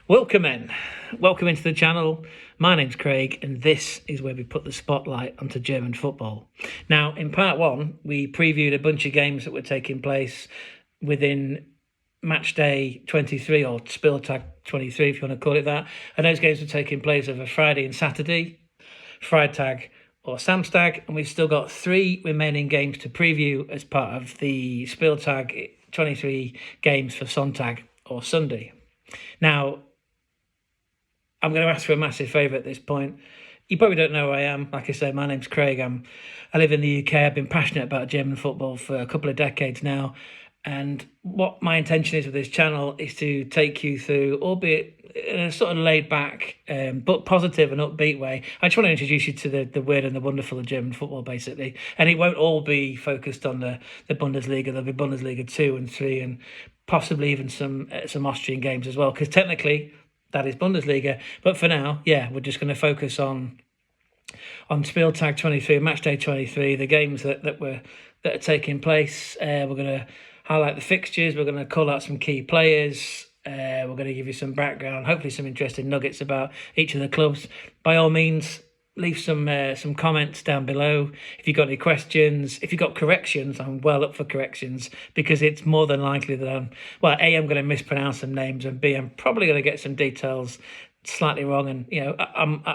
Wilkommen. Welcome into the channel. My name's Craig, and this is where we put the spotlight onto German football. Now, in part one, we previewed a bunch of games that were taking place within match day 23 or Spieltag 23, if you want to call it that. And those games were taking place over Friday and Saturday, Freitag or Samstag, and we've still got 3 remaining games to preview as part of the Spieltag 23 games for Sonntag or Sunday. Now, I'm going to ask for a massive favour at this point. You probably don't know who I am. Like I say, my name's Craig. I live in the UK. I've been passionate about German football for a couple of decades now. And what my intention is with this channel is to take you through, albeit in a sort of laid back, but positive and upbeat way. I just want to introduce you to the weird and the wonderful of German football, basically. And it won't all be focused on the Bundesliga. There'll be Bundesliga 2 and 3 and possibly even some Austrian games as well, because technically that is Bundesliga. But for now, yeah, we're just going to focus on Spieltag 23, Matchday 23, the games that are taking place. We're going to highlight the fixtures. We're going to call out some key players. We're going to give you some background, hopefully some interesting nuggets about each of the clubs. By all means, leave some comments down below. If you've got any questions, if you've got corrections, I'm well up for corrections, because it's more than likely that I'm going to mispronounce some names, and B, I'm probably going to get some details slightly wrong. And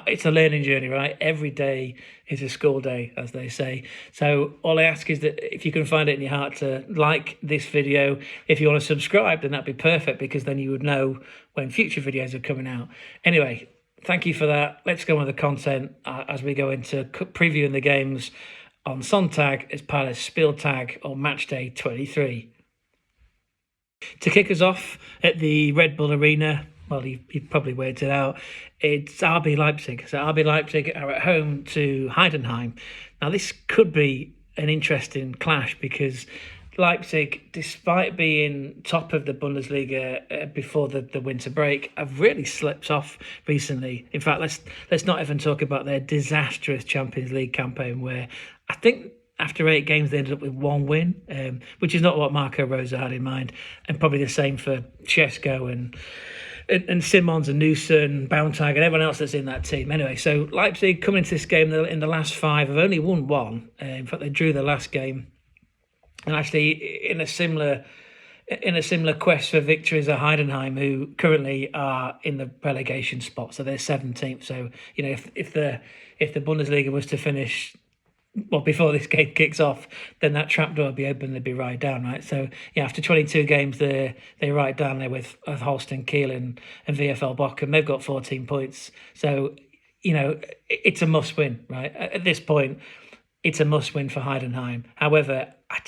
it's a learning journey, right? Every day is a school day, as they say. So all I ask is that if you can find it in your heart to like this video. If you want to subscribe, then that'd be perfect, because then you would know when future videos are coming out. Anyway, thank you for that. Let's go on with the content as we go into previewing the games on Sonntag as part of Spieltag or Matchday 23. To kick us off at the Red Bull Arena, well, you've probably worked it out, it's RB Leipzig. So RB Leipzig are at home to Heidenheim. Now, this could be an interesting clash, because Leipzig, despite being top of the Bundesliga before the winter break, have really slipped off recently. In fact, let's not even talk about their disastrous Champions League campaign, where I think after 8 games they ended up with 1 win, which is not what Marco Rose had in mind, and probably the same for Chesko and Simons and Newson, Bauntag, and everyone else that's in that team. Anyway, so Leipzig coming into this game in the last 5 have only won 1. In fact, they drew the last game. And actually, in a similar quest for victories are Heidenheim, who currently are in the relegation spot, so they're 17th. So if the Bundesliga was to finish before this game kicks off, then that trapdoor would be open. They'd be right down, right? So after 22 games, they're right down there with Holstein Kiel and VfL Bochum. They've got 14 points. So it's a must win, right? At this point, it's a must win for Heidenheim. However, I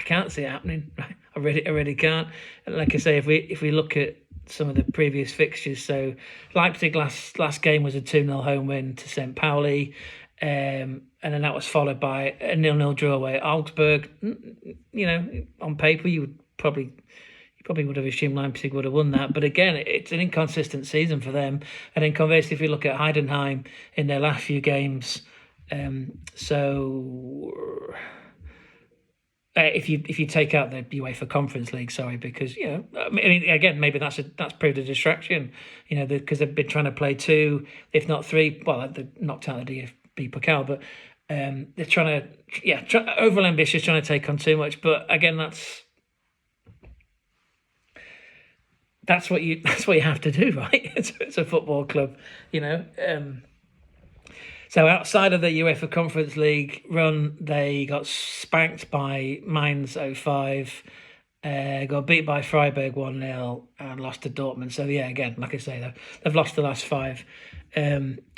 can't see it happening. Right? I really can't. Like I say, if we look at some of the previous fixtures, so Leipzig last game was a 2-0 home win to St. Pauli, and then that was followed by a 0-0 draw away at Augsburg. On paper you probably would have assumed Leipzig would have won that, but again, it's an inconsistent season for them. And then conversely, if you look at Heidenheim in their last few games, if you take out the UEFA Conference League, because again, maybe that's proved a distraction, because they've been trying to play 2, if not 3. Well, they knocked out the DFB Pokal, but they're trying to over ambitious, trying to take on too much. But again, that's what you have to do, right? It's a football club, So outside of the UEFA Conference League run, they got spanked by Mainz 05, got beat by Freiburg 1-0, and lost to Dortmund. So again, like I say, they've lost the last 5,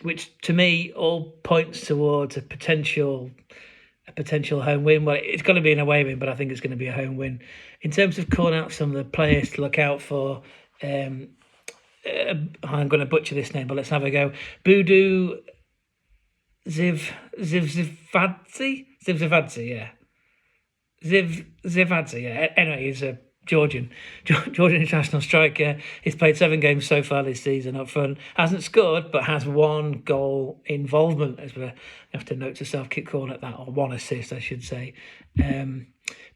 which to me all points towards a potential home win. Well, it's going to be an away win, but I think it's going to be a home win. In terms of calling out some of the players to look out for, I'm going to butcher this name, but let's have a go. Budu Zivadze, yeah. Zivadze, yeah. Anyway, he's a Georgian international striker. He's played 7 games so far this season up front. Hasn't scored, but has 1 goal involvement, as we have to note to self, keep calling it that, or 1 assist, I should say.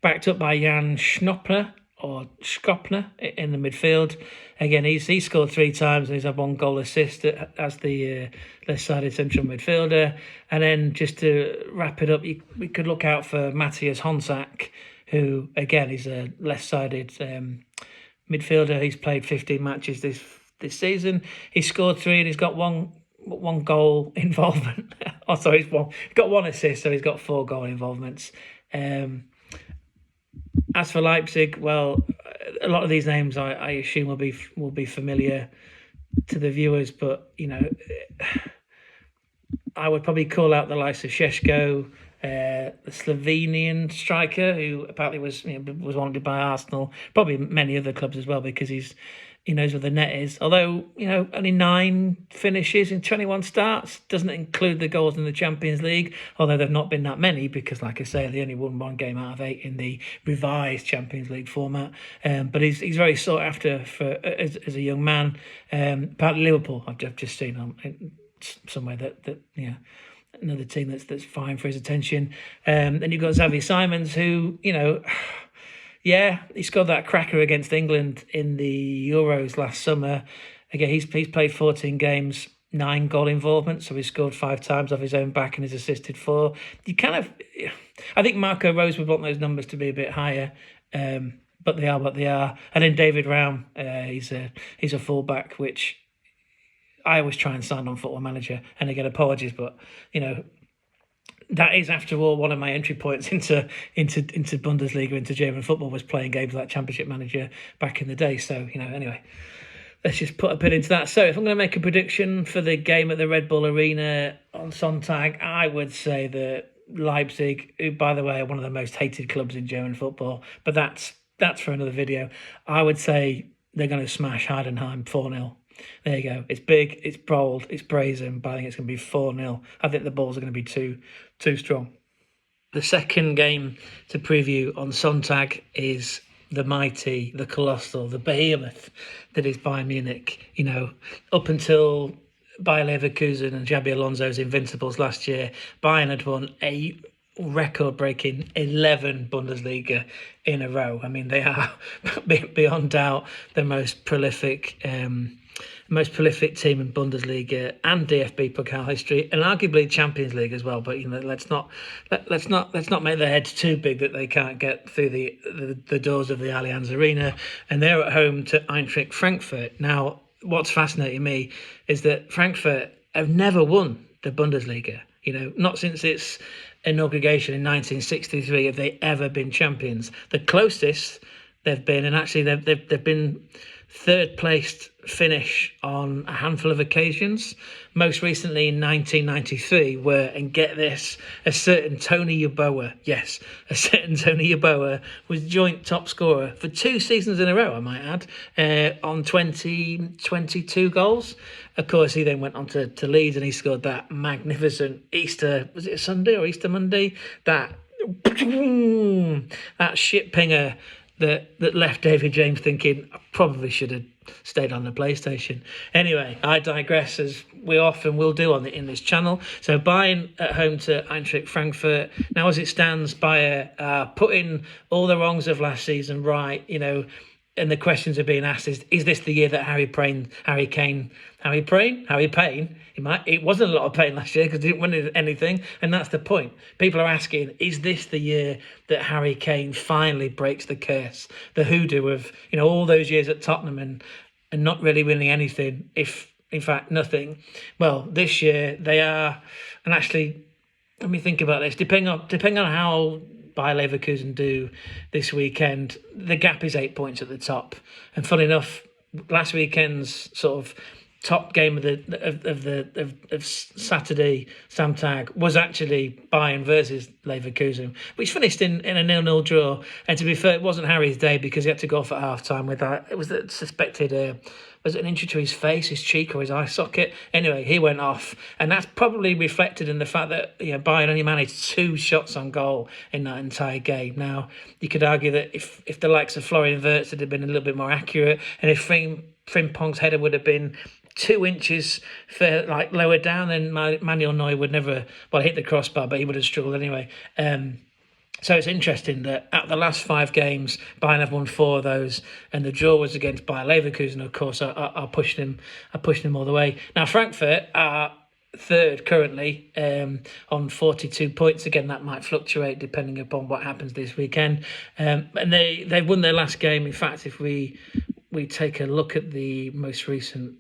Backed up by Jan Schnoppler or Skopner in the midfield. Again, he's scored 3 times and he's had 1 goal assist as the left-sided central midfielder. And then just to wrap it up, we could look out for Matthias Honsack, who, again, is a left-sided midfielder. He's played 15 matches this season. He's scored 3 and he's got one goal involvement. He's got 1 assist, so he's got 4 goal involvements. As for Leipzig, well, a lot of these names I assume will be familiar to the viewers, but I would probably call out the likes of Šeško, the Slovenian striker, who apparently was wanted by Arsenal, probably many other clubs as well, because he knows where the net is. Although, only 9 finishes in 21 starts, doesn't include the goals in the Champions League, although they've not been that many because, like I say, they only won 1 game out of 8 in the revised Champions League format. But he's very sought after as a young man. Apparently Liverpool, I've just seen somewhere that another team that's vying for his attention. Then you've got Xavi Simons, who, yeah, he scored that cracker against England in the Euros last summer. Again, he's played 14 games, 9 goal involvement, so he's scored 5 times off his own back and he's assisted 4. I think Marco Rose would want those numbers to be a bit higher, but they are what they are. And then David Raum, he's a fullback, which I always try and sign on Football Manager. And again, apologies, but that is, after all, one of my entry points into Bundesliga, into German football, was playing games like Championship Manager back in the day. So, anyway, let's just put a pin into that. So if I'm going to make a prediction for the game at the Red Bull Arena on Sonntag, I would say that Leipzig, who, by the way, are one of the most hated clubs in German football, but that's for another video. I would say they're going to smash Heidenheim 4-0. There you go. It's big, it's bold, it's brazen, but I think it's going to be 4-0. I think the balls are going to be too strong. The second game to preview on Sonntag is the mighty, the colossal, the behemoth that is Bayern Munich. Up until Bayer Leverkusen and Xabi Alonso's Invincibles last year, Bayern had won a record-breaking 11 Bundesliga in a row. I mean, they are beyond doubt the most prolific team in Bundesliga and DFB Pokal history, and arguably Champions League as well. But let's not make their heads too big that they can't get through the doors of the Allianz Arena. And they're at home to Eintracht Frankfurt. Now, what's fascinating me is that Frankfurt have never won the Bundesliga. Not since its inauguration in 1963 have they ever been champions. The closest they've been, and actually they've been third placed finish on a handful of occasions, most recently in 1993, where, and get this, a certain Tony Yeboah was joint top scorer for 2 seasons in a row, I might add, on 22 goals. Of course, he then went on to Leeds and he scored that magnificent Easter, was it a Sunday or Easter Monday? That shit pinger that left David James thinking, I probably should have stayed on the PlayStation. Anyway, I digress, as we often will do in this channel. So Bayern at home to Eintracht Frankfurt. Now, as it stands, Bayern putting all the wrongs of last season right, and the questions are being asked is this the year that Harry Payne, it wasn't a lot of pain last year because he didn't win anything, and that's the point. People are asking, is this the year that Harry Kane finally breaks the curse, the hoodoo of all those years at Tottenham and not really winning anything, if in fact nothing? Well, this year they are, and actually, let me think about this. Depending on how Bayer Leverkusen do this weekend, the gap is 8 points at the top. And funny enough, last weekend's sort of top game of Saturday Samstag was actually Bayern versus Leverkusen, which finished in a 0-0 draw. And to be fair, it wasn't Harry's day because he had to go off at half time with that. It was the suspected was it an injury to his face, his cheek, or his eye socket? Anyway, he went off, and that's probably reflected in the fact that Bayern only managed 2 shots on goal in that entire game. Now, you could argue that if the likes of Florian Wirtz had been a little bit more accurate, and if Frimpong's header would have been 2 inches lower down, then Manuel Neuer would never hit the crossbar, but he would have struggled anyway. So it's interesting that at the last 5 games, Bayern have won 4 of those, and the draw was against Bayer Leverkusen. Of course, are pushing them all the way. Now Frankfurt are third currently on 42 points. Again, that might fluctuate depending upon what happens this weekend. And they've won their last game. In fact, if we take a look at the most recent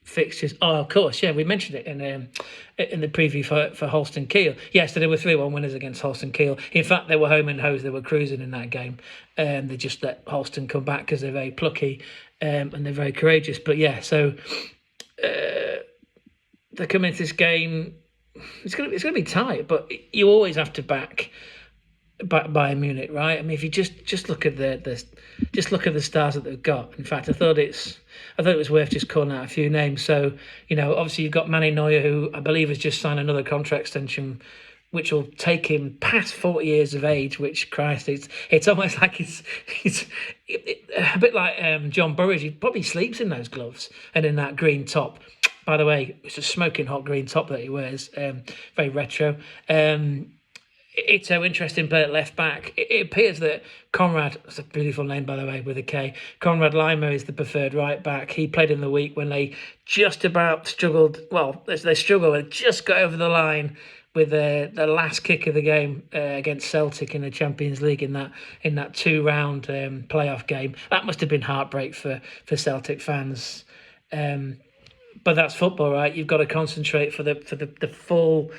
fixtures. Oh, of course, yeah, we mentioned it in the preview for Holstein Kiel. Yes, they were 3-1 winners against Holstein Kiel. In fact, they were home and hose. They were cruising in that game. They just let Holstein come back because they're very plucky and they're very courageous. But yeah, so they come into this game. It's gonna be tight, but you always have to back Bayern Munich, right? I mean, if you just look at the stars that they've got. In fact, I thought it was worth just calling out a few names. So, obviously you've got Manny Neuer, who I believe has just signed another contract extension, which will take him past 40 years of age. Which, Christ, it's almost like it's a bit like John Burridge. He probably sleeps in those gloves and in that green top. By the way, it's a smoking hot green top that he wears. Very retro. It's so interesting play at left back. It appears that Konrad, that's a beautiful name by the way, with a K. Konrad Laimer is the preferred right back. He played in the week when they just about struggled. Well, they struggled and just got over the line with the last kick of the game against Celtic in the Champions League in that 2-round playoff game. That must have been heartbreak for Celtic fans. But that's football, right? You've got to concentrate for the full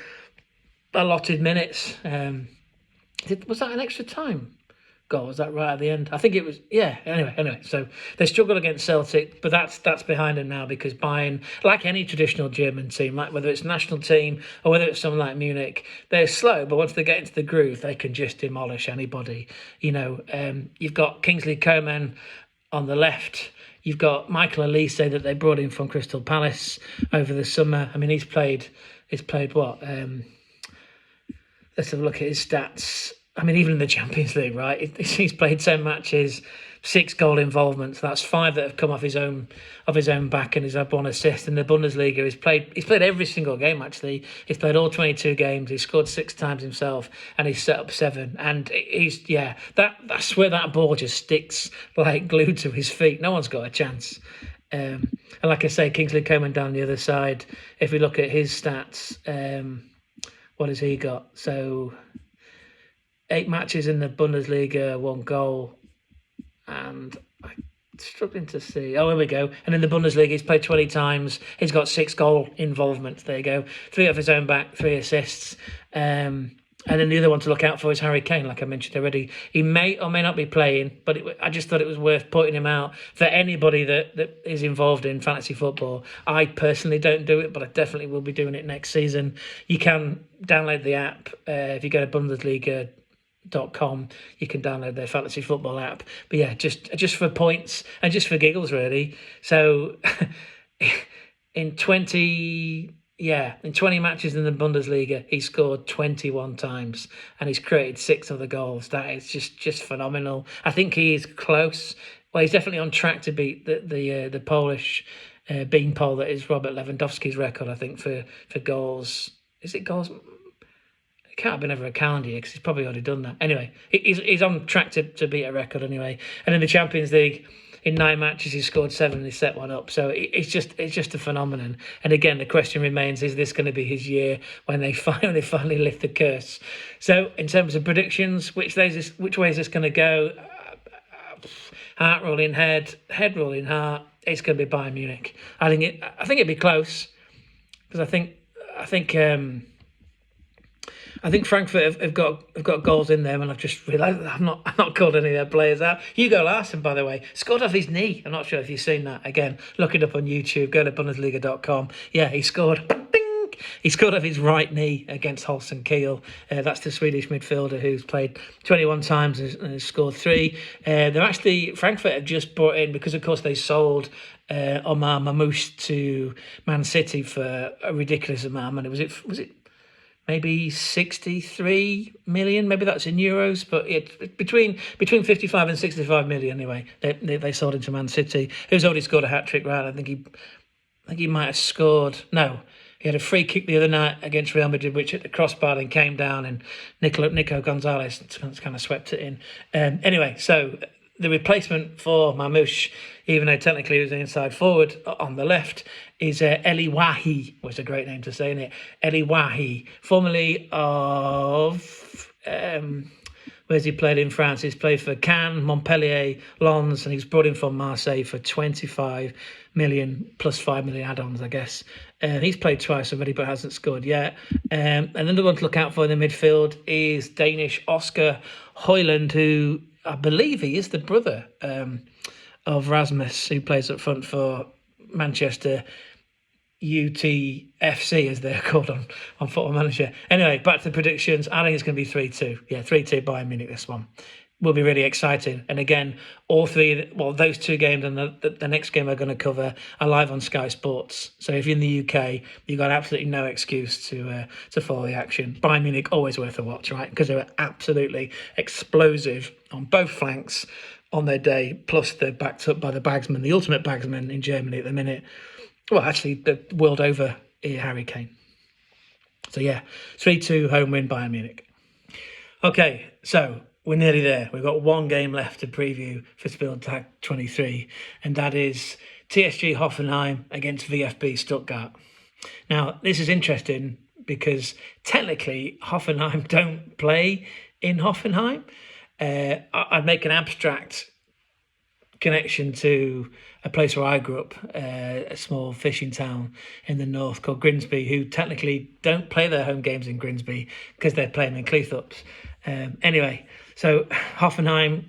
allotted minutes. Was that an extra time goal? Was that right at the end? I think it was. Yeah. Anyway. So they struggled against Celtic, but that's behind them now because Bayern, like any traditional German team, like whether it's national team or whether it's someone like Munich, they're slow, but once they get into the groove, they can just demolish anybody. You've got Kingsley Coman on the left. You've got Michael Elise that they brought in from Crystal Palace over the summer. I mean, he's played what? Let's have a look at his stats. I mean, even in the Champions League, right? He's played 10 matches, 6 goal involvements. That's 5 that have come off his own back, and he's had 1 assist. In the Bundesliga, he's played every single game. Actually, he's played all 22 games. He's scored 6 times himself, and he's set up 7. And that's where that ball just sticks like glued to his feet. No one's got a chance. And like I say, Kingsley Coman down the other side. If we look at his stats. What has he got? So 8 matches in the Bundesliga, 1 goal. And I'm struggling to see. Oh, here we go. And in the Bundesliga, he's played 20 times. He's got 6 goal involvements. There you go. 3 off his own back, 3 assists. And then the other one to look out for is Harry Kane, like I mentioned already. He may or may not be playing, but I just thought it was worth putting him out for anybody that is involved in fantasy football. I personally don't do it, but I definitely will be doing it next season. You can download the app. If you go to Bundesliga.com, you can download their fantasy football app. But yeah, just for points and just for giggles, really. So in 20 matches in the Bundesliga, he scored 21 times and he's created 6 of the goals. That is just phenomenal. I think he is close. Well, he's definitely on track to beat the Polish beanpole that is Robert Lewandowski's record, I think, for goals. Is it goals? It can't have been over a calendar year because he's probably already done that. Anyway, he's on track to beat a record anyway. And in the Champions League, in 9 matches, he scored 7 and he set 1 up. So it's just a phenomenon. And again, the question remains, is this going to be his year when they finally lift the curse? So in terms of predictions, which way is this going to go? Heart rolling head rolling heart. It's going to be Bayern Munich. I think it'd be close because I think Frankfurt have got goals in there, and I've just realised that I've not called any of their players out. Hugo Larsen, by the way, scored off his knee. I'm not sure if you've seen that. Again, look it up on YouTube. Go to Bundesliga.com. Yeah, he scored. Bing! He scored off his right knee against Holstein Kiel. That's the Swedish midfielder who's played 21 times and has scored 3. Frankfurt have just brought in, because of course they sold Omar Mamouche to Man City for a ridiculous amount of money. Was it? Maybe 63 million, maybe that's in euros, but it's between 55 and 65 million anyway. They sold him to Man City, who's already scored a hat-trick, right? I think he might have scored. No, He had a free kick the other night against Real Madrid, which hit the crossbar and came down, and Nico Gonzalez kind of swept it in. Anyway, so the replacement for Mamouche, even though technically he was an inside forward on the left, is Eli Wahi, which is a great name to say, isn't it? Eli Wahi, formerly of... where's he played in France? He's played for Cannes, Montpellier, Lens, and he's brought in from Marseille for 25 million plus 5 million add-ons, I guess. He's played twice already, but hasn't scored yet. Another one to look out for in the midfield is Danish Oscar Højlund, who I believe he is the brother of Rasmus, who plays up front for Manchester UTFC, as they're called on Football Manager. Anyway, back to the predictions. I think it's going to be 3-2. Yeah, 3-2 Bayern Munich, this one. Will be really exciting. And again, all three, those two games and the next game we're going to cover are live on Sky Sports. So if you're in the UK, you've got absolutely no excuse to follow the action. Bayern Munich, always worth a watch, right? Because they were absolutely explosive on both flanks on their day. Plus, they're backed up by the bagsman, the ultimate bagsman in Germany at the minute. Well, actually, the world over, Harry Kane. So yeah, 3-2 home win Bayern Munich. Okay, so we're nearly there. We've got one game left to preview for Spieltag 23, and that is TSG Hoffenheim against VfB Stuttgart. Now, this is interesting because technically Hoffenheim don't play in Hoffenheim. I'd make an abstract connection to a place where I grew up, a small fishing town in the north called Grimsby, who technically don't play their home games in Grimsby because they're playing in Cleethorpes. Anyway, so Hoffenheim,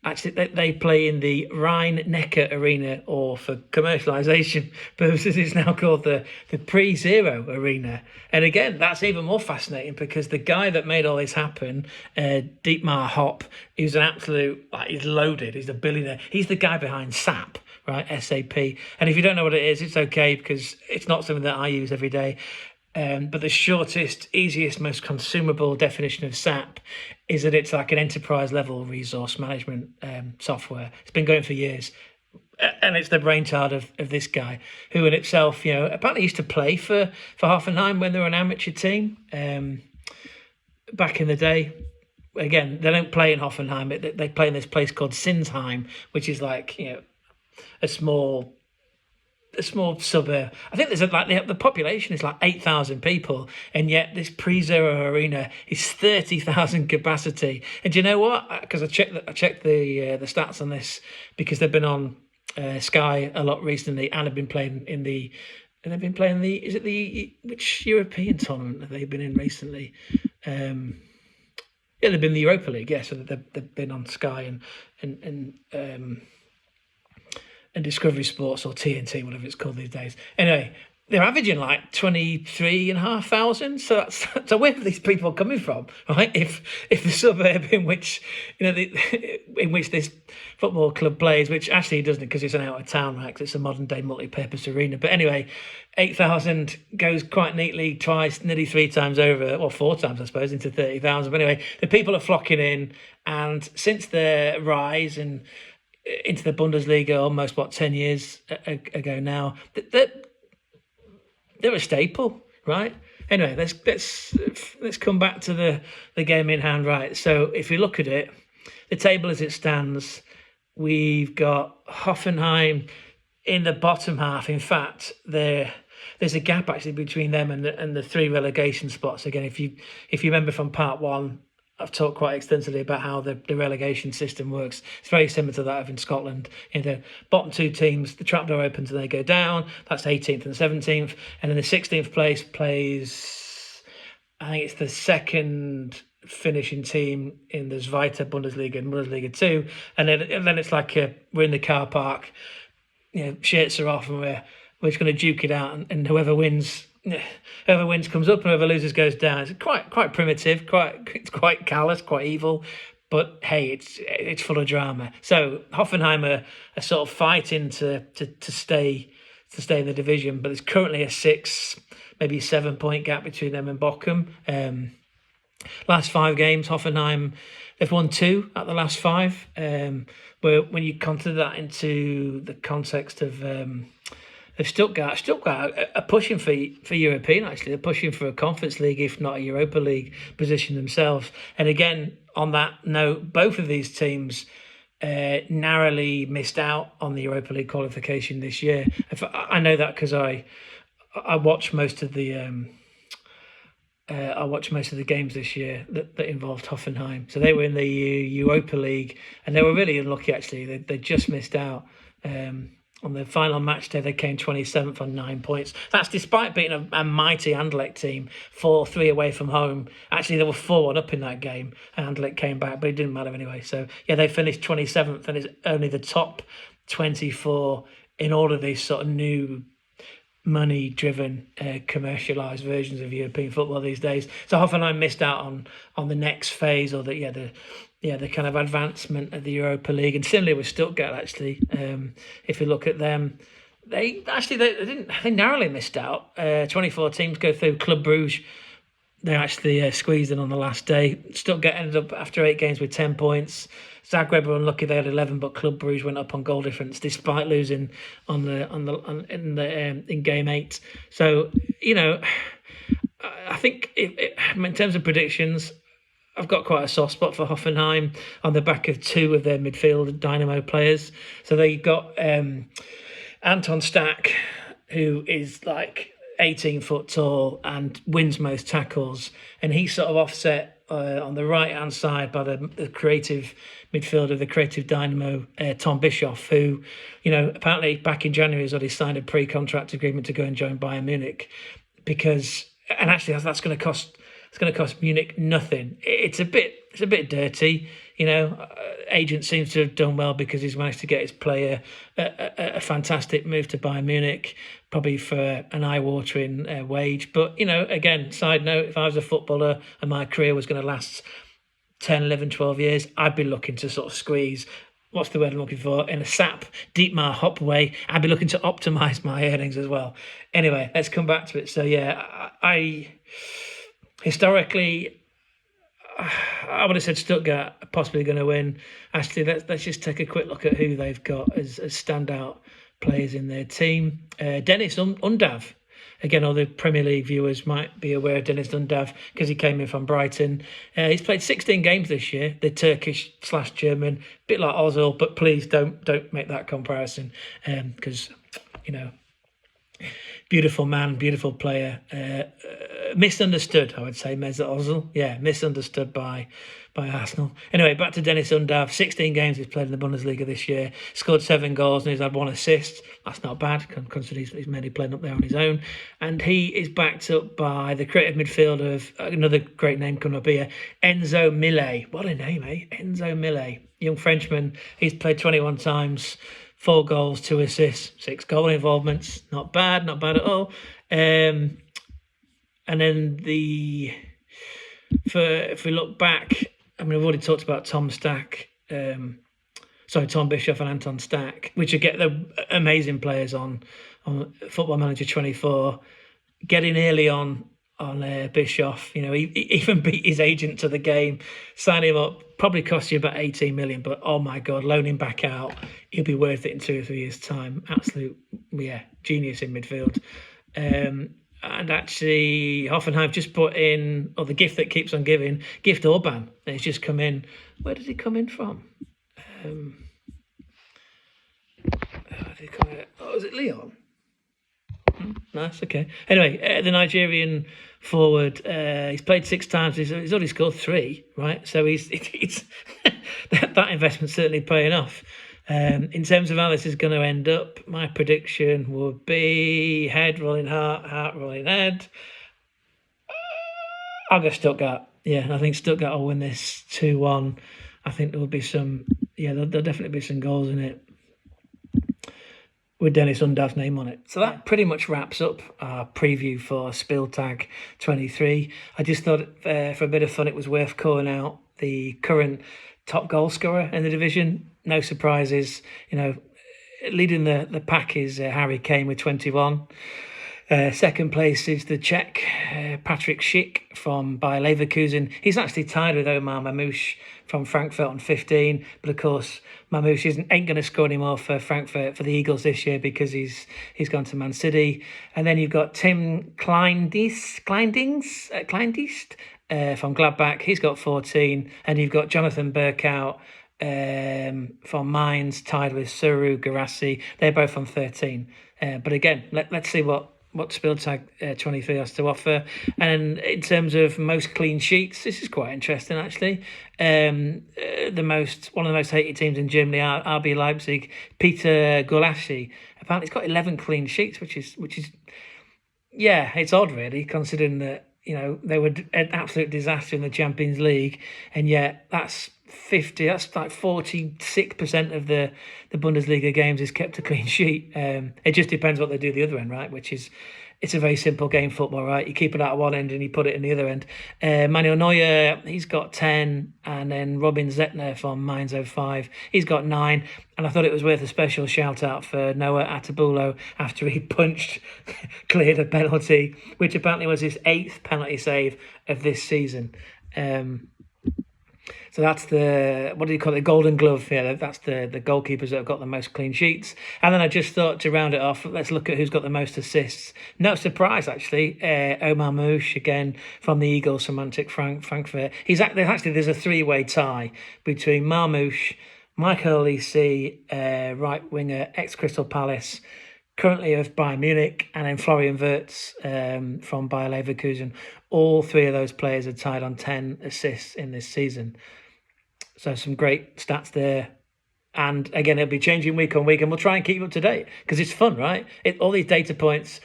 actually they play in the Rhein-Neckar Arena, or for commercialisation purposes, it's now called the Pre-Zero Arena. And again, that's even more fascinating because the guy that made all this happen, Dietmar Hopp, he's an absolute, he's loaded, he's a billionaire. He's the guy behind SAP, right, SAP. And if you don't know what it is, it's okay because it's not something that I use every day. But the shortest, easiest, most consumable definition of SAP is that it's like an enterprise level resource management software. It's been going for years. And it's the brainchild of this guy, who in itself, apparently used to play for Hoffenheim when they were an amateur team back in the day. Again, they don't play in Hoffenheim. They play in this place called Sinsheim, which is like, a small suburb. I think there's the population is like 8,000 people, and yet this Pre-Zero Arena is 30,000 capacity. And do you know what? Because I checked the stats on this because they've been on Sky a lot recently, and have been playing in the. And they've been playing which European tournament have they been in recently? Yeah, they've been the Europa League. Yeah, so they've been on Sky and Discovery Sports, or TNT, whatever it's called these days. Anyway, they're averaging like 23,500. So so where are these people coming from, right? If the suburb in which in which this football club plays, which actually doesn't, because it's an out of town, right? 'Cause it's a modern day multi-purpose arena. But anyway, 8,000 goes quite neatly twice, nearly 3 times over, or 4 times, I suppose, into 30,000. But anyway, the people are flocking in, and since their rise and into the Bundesliga almost 10 years ago now, they're a staple, right? Anyway, let's come back to the game in hand, right? So if you look at it, the table as it stands, we've got Hoffenheim in the bottom half. In fact, there's a gap actually between them and the 3 relegation spots. Again, if you remember from part 1, I've talked quite extensively about how the relegation system works. It's very similar to that of in Scotland. The bottom 2 teams, the trapdoor opens and they go down. That's 18th and 17th. And then the 16th place plays, I think it's the second finishing team in the Zweite Bundesliga and Bundesliga 2. And then it's like we're in the car park, shirts are off, and we're just going to duke it out, and whoever wins comes up and whoever loses goes down. It's quite primitive, it's quite callous, quite evil, but hey, it's full of drama. So Hoffenheim are sort of fighting to stay in the division, but there's currently a 6, maybe 7 point gap between them and Bochum. Last 5 games, Hoffenheim, they've won 2 out of the last 5. Where when you consider that into the context of Stuttgart. Stuttgart are pushing for European, actually. They're pushing for a Conference League, if not a Europa League position themselves. And again, on that note, both of these teams narrowly missed out on the Europa League qualification this year. I know that because I watched most of the games this year that involved Hoffenheim. So they were in the Europa League, and they were really unlucky, actually. They just missed out. On the final match day, they came 27th on 9 points. That's despite beating a mighty Anderlecht team, 4-3 away from home. Actually, they were 4-1 up in that game, and Anderlecht came back, but it didn't matter anyway. So, yeah, they finished 27th, and it's only the top 24 in all of these sort of new money-driven, commercialised versions of European football these days. So Hoffenheim missed out on the next phase, or the kind of advancement of the Europa League. And similarly with Stuttgart, actually, if you look at them, they narrowly missed out. 24 teams go through. Club Brugge, they actually squeezed in on the last day. Stuttgart ended up after 8 games with 10 points. Zagreb were unlucky; they had 11, but Club Brugge went up on goal difference despite losing in game 8. So I think in terms of predictions, I've got quite a soft spot for Hoffenheim on the back of 2 of their midfield dynamo players. So they got Anton Stack, who is like 18 foot tall and wins most tackles, and he's sort of offset on the right hand side by the creative midfielder, the creative dynamo, Tom Bischoff, who, apparently back in January has already signed a pre-contract agreement to go and join Bayern Munich, and actually that's going to cost. It's going to cost Munich nothing. It's a bit dirty, Agent seems to have done well because he's managed to get his player a fantastic move to Bayern Munich, probably for an eye-watering wage. But, again, side note, if I was a footballer and my career was going to last 10, 11, 12 years, I'd be looking to sort of squeeze, what's the word I'm looking for, in a sap, Dietmar Hopp way. I'd be looking to optimise my earnings as well. Anyway, let's come back to it. So, yeah, historically, I would have said Stuttgart are possibly going to win. Actually, let's just take a quick look at who they've got as standout players in their team. Dennis Undav. Again, all the Premier League viewers might be aware of Dennis Undav because he came in from Brighton. He's played 16 games this year. They're Turkish/German, a bit like Ozil, but please don't make that comparison because, beautiful man, beautiful player. Misunderstood, I would say, Mesut Ozil. Yeah, misunderstood by Arsenal. Anyway, back to Dennis Undav. 16 games he's played in the Bundesliga this year. Scored 7 goals and he's had 1 assist. That's not bad, considering he's mainly playing up there on his own. And he is backed up by the creative midfielder of another great name coming up here, Enzo Millet. What a name, eh? Enzo Millet. Young Frenchman. He's played 21 times. 4 goals, 2 assists, 6 goal involvements. Not bad at all. And then if we look back, I mean, I've already talked about Tom Bischoff and Anton Stack, which are the amazing players on Football Manager 24. Getting early on Bischoff, he even beat his agent to the game, sign him up, probably cost you about 18 million, but oh my God, loan him back out. He'll be worth it in 2 or 3 years' time. Absolute, genius in midfield. And actually, Hoffenheim just put in, the gift that keeps on giving, Gift Orban. And he's just come in. Where did he come in from? Was it Leon? Nice, okay. Anyway, the Nigerian forward, he's played 6 times. He's already scored 3, right? So it's that investment's certainly paying off. In terms of how this is going to end up, my prediction would be head rolling heart rolling head. I'll go Stuttgart. Yeah, I think Stuttgart will win this 2-1. I think there will be there'll definitely be some goals in it with Dennis Undav's name on it. So that pretty much wraps up our preview for Spieltag 23. I just thought for a bit of fun it was worth calling out the current top goal scorer in the division. No surprises, leading the pack is Harry Kane with 21. Second place is the Czech, Patrick Schick from Bayer Leverkusen. He's actually tied with Omar Mamouche from Frankfurt on 15. But of course, Mamouche ain't going to score anymore for Frankfurt, for the Eagles this year, because he's gone to Man City. And then you've got Tim Kleindienst from Gladbach. He's got 14. And you've got Jonathan Burkout from Mainz, tied with Suru Garassi. They're both on 13. But again, let's see what Spieltag 23 has to offer. And in terms of most clean sheets, this is quite interesting actually. One of the most hated teams in Germany, RB Leipzig, Peter Gulaschi. Apparently he's got 11 clean sheets, which is yeah, it's odd really, considering that, you know, they were an absolute disaster in the Champions League, and yet that's like 46% of the Bundesliga games is kept a clean sheet. It just depends what they do the other end, right? Which is, it's a very simple game, football, right? You keep it out at one end and you put it in the other end. Manuel Neuer, he's got 10, and then Robin Zettner from Mainz 05, he's got 9. And I thought it was worth a special shout out for Noah Atabulo after he cleared a penalty, which apparently was his 8th penalty save of this season. So that's the, what do you call it, Golden Glove. Yeah, that's the goalkeepers that have got the most clean sheets. And then I just thought, to round it off, let's look at who's got the most assists. No surprise, actually. Omar Mamouche, again, from the Eagles, Semantic Frankfurt. There's a 3-way tie between Mamouche, Michael Olise, right winger, ex-Crystal Palace, currently of Bayern Munich, and then Florian Wirtz from Bayer Leverkusen. All 3 of those players are tied on 10 assists in this season. So some great stats there. And again, it'll be changing week on week, and we'll try and keep up to date because it's fun, right? All these data points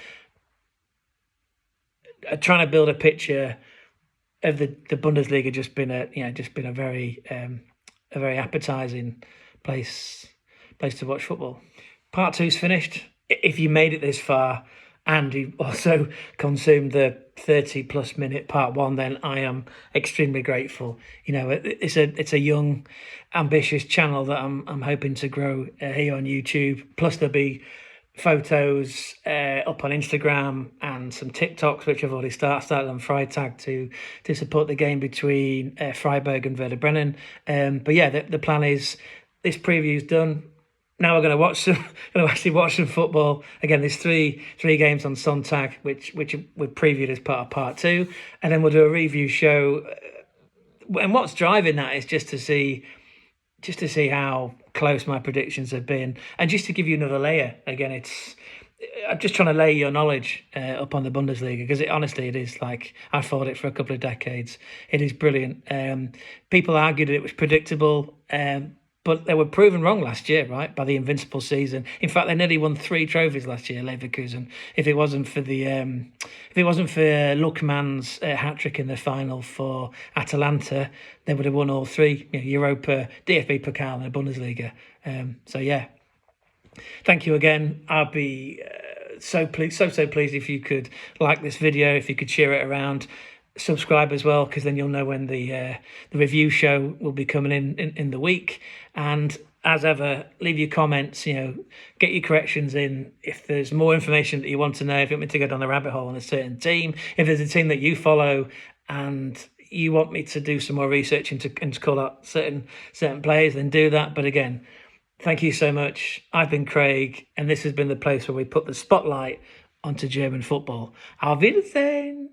are trying to build a picture of the Bundesliga just been a very appetizing place to watch football. Part 2's finished. If you made it this far and you also consumed the 30+ minute part 1, then I am extremely grateful. You know, it's a young, ambitious channel that I'm hoping to grow here on YouTube. Plus there'll be photos up on Instagram and some TikToks, which I've already started on Freitag to support the game between Freiburg and Werder Bremen. But yeah, the plan is, this preview's done. Now we're going to actually watch some football. Again, there's three games on Sonntag, which we previewed as part of part 2, and then we'll do a review show. And what's driving that is just to see how close my predictions have been, and just to give you another layer. Again, I'm just trying to lay your knowledge up on the Bundesliga, because honestly, it is like, I've followed it for a couple of decades. It is brilliant. People argued it was predictable. But they were proven wrong last year, right, by the invincible season. In fact, they nearly won 3 trophies last year, Leverkusen. If it wasn't for Lookman's hat trick in the final for Atalanta, they would have won all 3: Europa, DFB Pokal, and the Bundesliga. So yeah, thank you again. I'll be so pleased if you could like this video, if you could share it around. Subscribe as well, because then you'll know when the review show will be coming in the week. And as ever, leave your comments, get your corrections in. If there's more information that you want to know, if you want me to go down the rabbit hole on a certain team, if there's a team that you follow and you want me to do some more research and to call out certain players, then do that. But again, thank you so much. I've been Craig, and this has been the place where we put the spotlight onto German football. Auf Wiedersehen!